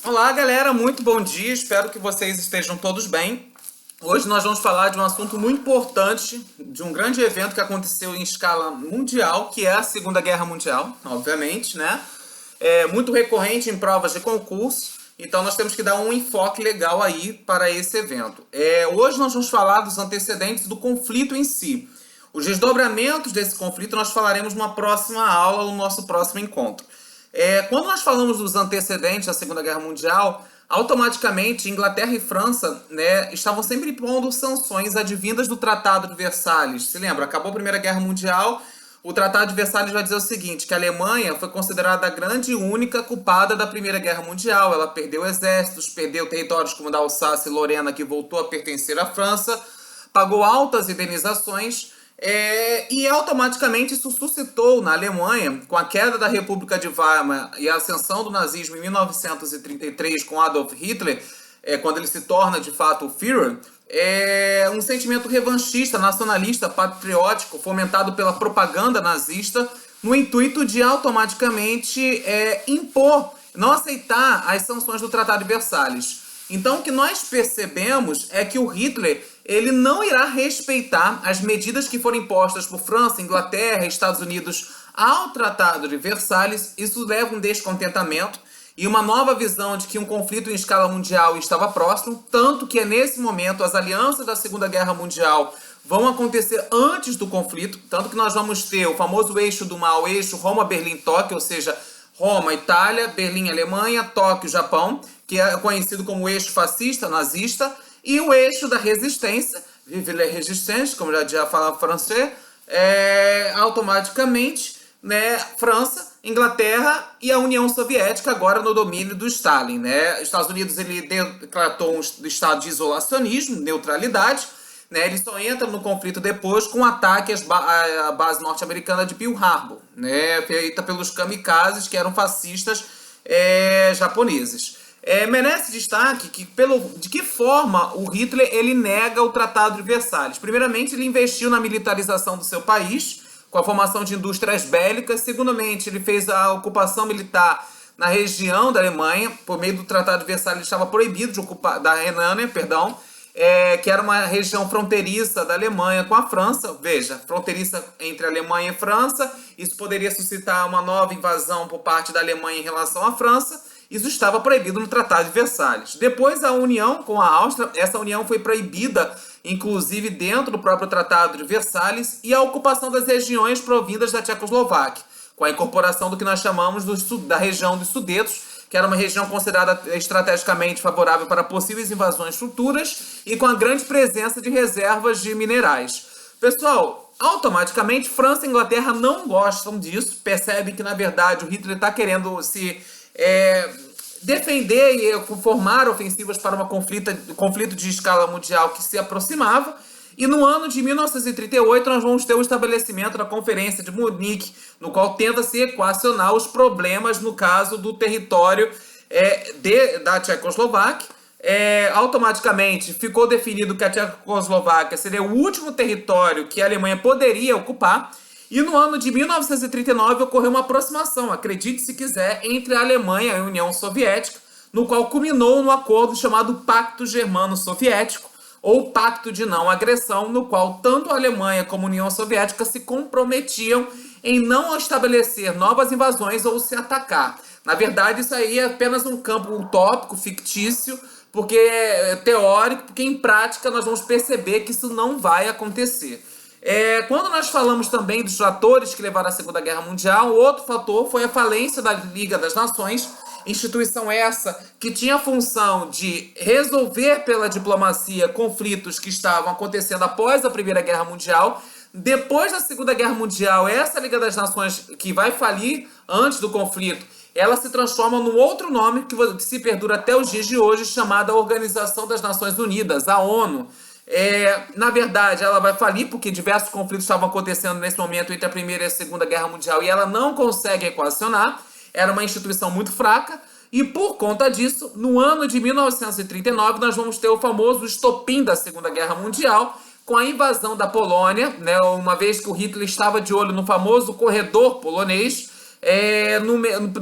Olá, galera, muito bom dia. Espero que vocês estejam todos bem. Hoje nós vamos falar de um assunto muito importante, de um grande evento que aconteceu em escala mundial, que é a Segunda Guerra Mundial, obviamente, né? É muito recorrente em provas de concurso, então nós temos que dar um enfoque legal aí para esse evento. Hoje nós vamos falar dos antecedentes do conflito em si. Os desdobramentos desse conflito nós falaremos numa próxima aula, no nosso próximo encontro. Quando nós falamos dos antecedentes da Segunda Guerra Mundial, automaticamente Inglaterra e França, né, estavam sempre impondo sanções advindas do Tratado de Versalhes. Se lembra, acabou a Primeira Guerra Mundial, o Tratado de Versalhes vai dizer o seguinte, que a Alemanha foi considerada a grande e única culpada da Primeira Guerra Mundial. Ela perdeu exércitos, perdeu territórios como da Alsácia e Lorena, que voltou a pertencer à França, pagou altas indenizações. E automaticamente isso suscitou na Alemanha, com a queda da República de Weimar e a ascensão do nazismo em 1933 com Adolf Hitler, quando ele se torna de fato o Führer, um sentimento revanchista, nacionalista, patriótico, fomentado pela propaganda nazista, no intuito de automaticamente impor, não aceitar as sanções do Tratado de Versalhes. Então o que nós percebemos é que o Hitler ele não irá respeitar as medidas que foram impostas por França, Inglaterra e Estados Unidos ao Tratado de Versalhes. Isso leva um descontentamento e uma nova visão de que um conflito em escala mundial estava próximo, tanto que nesse momento as alianças da Segunda Guerra Mundial vão acontecer antes do conflito, tanto que nós vamos ter o famoso eixo do mal, o eixo Roma-Berlim-Tóquio, ou seja, Roma, Itália, Berlim, Alemanha, Tóquio, Japão, que é conhecido como o eixo fascista, nazista, e o eixo da resistência, vive la résistance, como já fala francês, automaticamente, né, França, Inglaterra e a União Soviética, agora no domínio do Stalin. Né? Estados Unidos ele decretou um estado de isolacionismo, neutralidade, né? Ele só entra no conflito depois com o ataque à base norte-americana de Pearl Harbor, né? Feita pelos kamikazes, que eram fascistas japoneses. Merece destaque que de que forma o Hitler ele nega o Tratado de Versalhes. Primeiramente, ele investiu na militarização do seu país, com a formação de indústrias bélicas. Segundamente, ele fez a ocupação militar na região da Alemanha, por meio do Tratado de Versalhes, ele estava proibido de ocupar, da Renânia, perdão, que era uma região fronteiriça da Alemanha com a França. Veja, fronteiriça entre a Alemanha e França, isso poderia suscitar uma nova invasão por parte da Alemanha em relação à França. Isso estava proibido no Tratado de Versalhes. Depois, a união com a Áustria, essa união foi proibida, inclusive dentro do próprio Tratado de Versalhes, e a ocupação das regiões provindas da Tchecoslováquia, com a incorporação do que nós chamamos da região dos Sudetos, que era uma região considerada estrategicamente favorável para possíveis invasões futuras e com a grande presença de reservas de minerais. Pessoal, automaticamente, França e Inglaterra não gostam disso, percebem que, na verdade, o Hitler está querendo se defender e formar ofensivas para um conflito de escala mundial que se aproximava. E no ano de 1938 nós vamos ter o estabelecimento da Conferência de Munique, no qual tenta-se equacionar os problemas no caso do território da Tchecoslováquia. Automaticamente ficou definido que a Tchecoslováquia seria o último território que a Alemanha poderia ocupar. E no ano de 1939 ocorreu uma aproximação, acredite se quiser, entre a Alemanha e a União Soviética, no qual culminou no acordo chamado Pacto Germano-Soviético, ou Pacto de Não Agressão, no qual tanto a Alemanha como a União Soviética se comprometiam em não estabelecer novas invasões ou se atacar. Na verdade, isso aí é apenas um campo utópico, fictício, porque é teórico, porque em prática nós vamos perceber que isso não vai acontecer. Quando nós falamos também dos fatores que levaram à Segunda Guerra Mundial, outro fator foi a falência da Liga das Nações, instituição essa que tinha a função de resolver pela diplomacia conflitos que estavam acontecendo após a Primeira Guerra Mundial. Depois da Segunda Guerra Mundial, essa Liga das Nações, que vai falir antes do conflito, ela se transforma num outro nome que se perdura até os dias de hoje, chamada Organização das Nações Unidas, a ONU. Na verdade, ela vai falir porque diversos conflitos estavam acontecendo nesse momento entre a Primeira e a Segunda Guerra Mundial e ela não consegue equacionar. Era uma instituição muito fraca e, por conta disso, no ano de 1939, nós vamos ter o famoso estopim da Segunda Guerra Mundial, com a invasão da Polônia, né, uma vez que o Hitler estava de olho no famoso corredor polonês,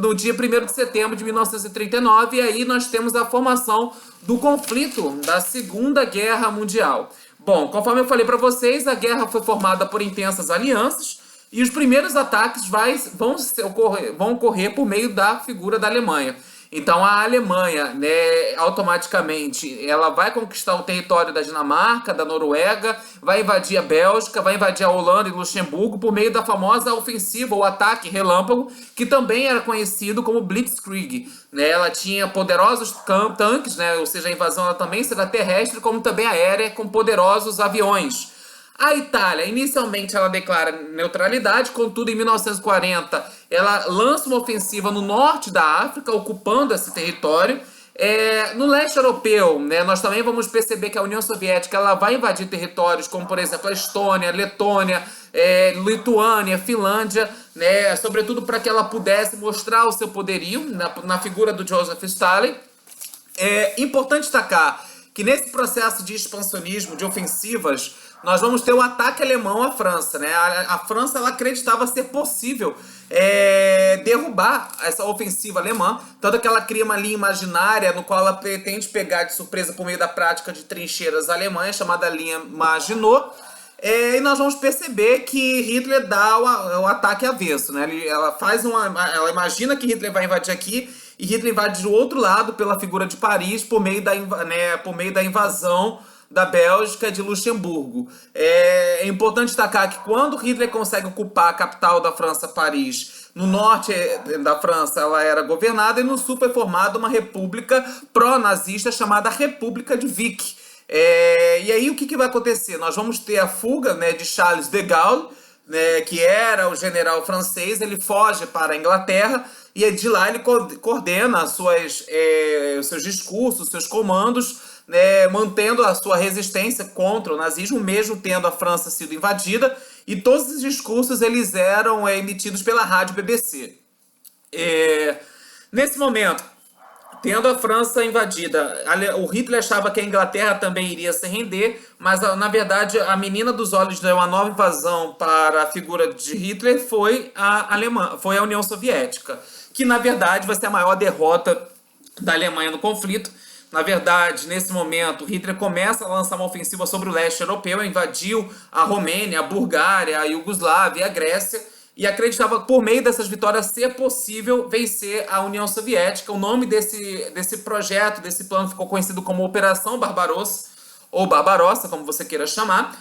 no dia 1º de setembro de 1939, e aí nós temos a formação do conflito da Segunda Guerra Mundial. Bom, conforme eu falei para vocês, a guerra foi formada por intensas alianças, e os primeiros ataques vão ocorrer por meio da figura da Alemanha. Então a Alemanha, né, automaticamente, ela vai conquistar o território da Dinamarca, da Noruega, vai invadir a Bélgica, vai invadir a Holanda e Luxemburgo por meio da famosa ofensiva, ou ataque relâmpago, que também era conhecido como Blitzkrieg. Né? Ela tinha poderosos tanques, né, ou seja, a invasão ela também será terrestre, como também aérea, com poderosos aviões. A Itália, inicialmente, ela declara neutralidade, contudo, em 1940, ela lança uma ofensiva no norte da África, ocupando esse território. No leste europeu, né, nós também vamos perceber que a União Soviética ela vai invadir territórios como, por exemplo, a Estônia, Letônia, Lituânia, Finlândia, né, sobretudo para que ela pudesse mostrar o seu poderio na figura do Joseph Stalin. É importante destacar que nesse processo de expansionismo, de ofensivas, nós vamos ter o ataque alemão à França. Né? A França ela acreditava ser possível derrubar essa ofensiva alemã, tanto que ela cria uma linha imaginária no qual ela pretende pegar de surpresa por meio da prática de trincheiras alemãs, chamada linha Maginot. E nós vamos perceber que Hitler dá o ataque avesso. Né? Ela imagina que Hitler vai invadir aqui, e Hitler invade do outro lado pela figura de Paris por meio da invasão da Bélgica e de Luxemburgo. É importante destacar que quando Hitler consegue ocupar a capital da França, Paris, no norte da França ela era governada e no sul foi formada uma república pró-nazista chamada República de Vichy. E aí o que vai acontecer? Nós vamos ter a fuga, né, de Charles de Gaulle, né, que era o general francês. Ele foge para a Inglaterra e de lá ele coordena os seus discursos, seus comandos, né, mantendo a sua resistência contra o nazismo, mesmo tendo a França sido invadida, e todos os discursos eles eram emitidos pela rádio BBC. Nesse momento, tendo a França invadida, o Hitler achava que a Inglaterra também iria se render, mas na verdade a menina dos olhos de uma nova invasão para a figura de Hitler foi a União Soviética, que na verdade vai ser a maior derrota da Alemanha no conflito. Na verdade, nesse momento, Hitler começa a lançar uma ofensiva sobre o leste europeu, invadiu a Romênia, a Bulgária, a Iugoslávia e a Grécia, e acreditava por meio dessas vitórias ser possível vencer a União Soviética. O nome desse projeto, desse plano, ficou conhecido como Operação Barbarossa, ou Barbarossa, como você queira chamar.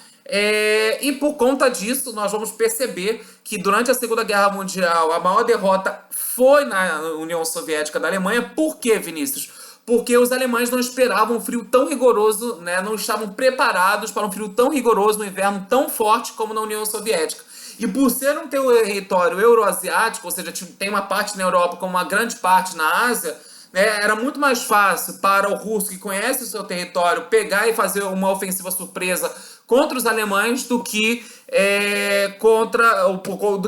E por conta disso, nós vamos perceber que durante a Segunda Guerra Mundial, a maior derrota foi na União Soviética da Alemanha. Por quê, Vinícius? Porque os alemães não esperavam um frio tão rigoroso, né? Não estavam preparados para um frio tão rigoroso no inverno, tão forte como na União Soviética. E por ser um território euroasiático, ou seja, tem uma parte na Europa como uma grande parte na Ásia, né, era muito mais fácil para o russo, que conhece o seu território, pegar e fazer uma ofensiva surpresa contra os alemães do que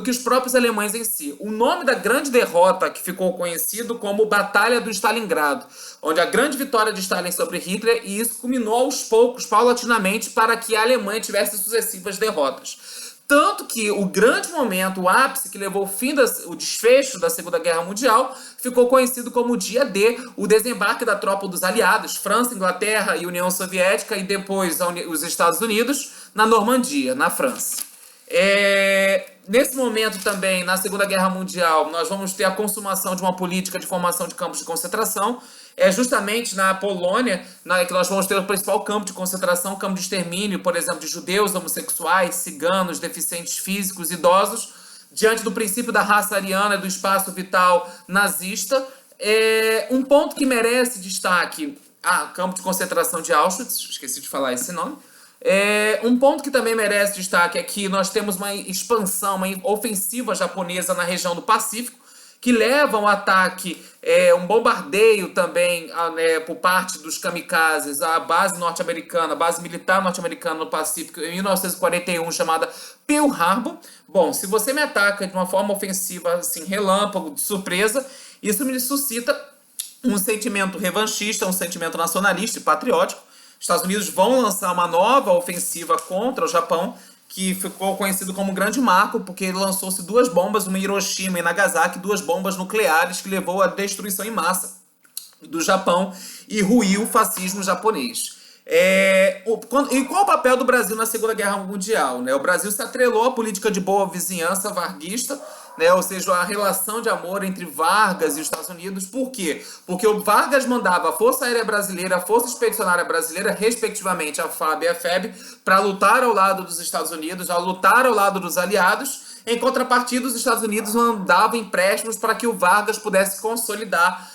os próprios alemães em si. O nome da grande derrota que ficou conhecido como Batalha do Stalingrado, onde a grande vitória de Stalin sobre Hitler, e isso culminou aos poucos, paulatinamente, para que a Alemanha tivesse sucessivas derrotas. Tanto que o grande momento, o ápice que levou o desfecho da Segunda Guerra Mundial, ficou conhecido como o dia D, o desembarque da tropa dos aliados, França, Inglaterra e União Soviética, e depois os Estados Unidos, na Normandia, na França. Nesse momento também, na Segunda Guerra Mundial, nós vamos ter a consumação de uma política de formação de campos de concentração. Justamente na Polônia, que nós vamos ter o principal campo de concentração, campo de extermínio, por exemplo, de judeus, homossexuais, ciganos, deficientes físicos, idosos, diante do princípio da raça ariana e do espaço vital nazista. Um ponto que merece destaque, campo de concentração de Auschwitz, esqueci de falar esse nome. Um ponto que também merece destaque é que nós temos uma expansão, uma ofensiva japonesa na região do Pacífico, que leva a um ataque, um bombardeio também por parte dos kamikazes à base norte-americana, base militar norte-americana no Pacífico, em 1941, chamada Pearl Harbor. Bom, se você me ataca de uma forma ofensiva, assim, relâmpago, de surpresa, isso me suscita um sentimento revanchista, um sentimento nacionalista e patriótico. Os Estados Unidos vão lançar uma nova ofensiva contra o Japão, que ficou conhecido como grande marco, porque lançou-se 2 bombas, uma em Hiroshima e Nagasaki, 2 bombas nucleares que levou à destruição em massa do Japão e ruiu o fascismo japonês. E qual o papel do Brasil na Segunda Guerra Mundial? Né? O Brasil se atrelou à política de boa vizinhança varguista, né? Ou seja, a relação de amor entre Vargas e os Estados Unidos. Por quê? Porque o Vargas mandava a Força Aérea Brasileira, a Força Expedicionária Brasileira, respectivamente a FAB e a FEB, para lutar ao lado dos Estados Unidos, a lutar ao lado dos aliados. Em contrapartida, os Estados Unidos mandavam empréstimos para que o Vargas pudesse consolidar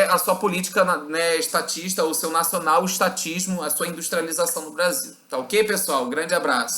a sua política, né, estatista, o seu nacional estatismo, a sua industrialização no Brasil. Tá ok, pessoal? Grande abraço.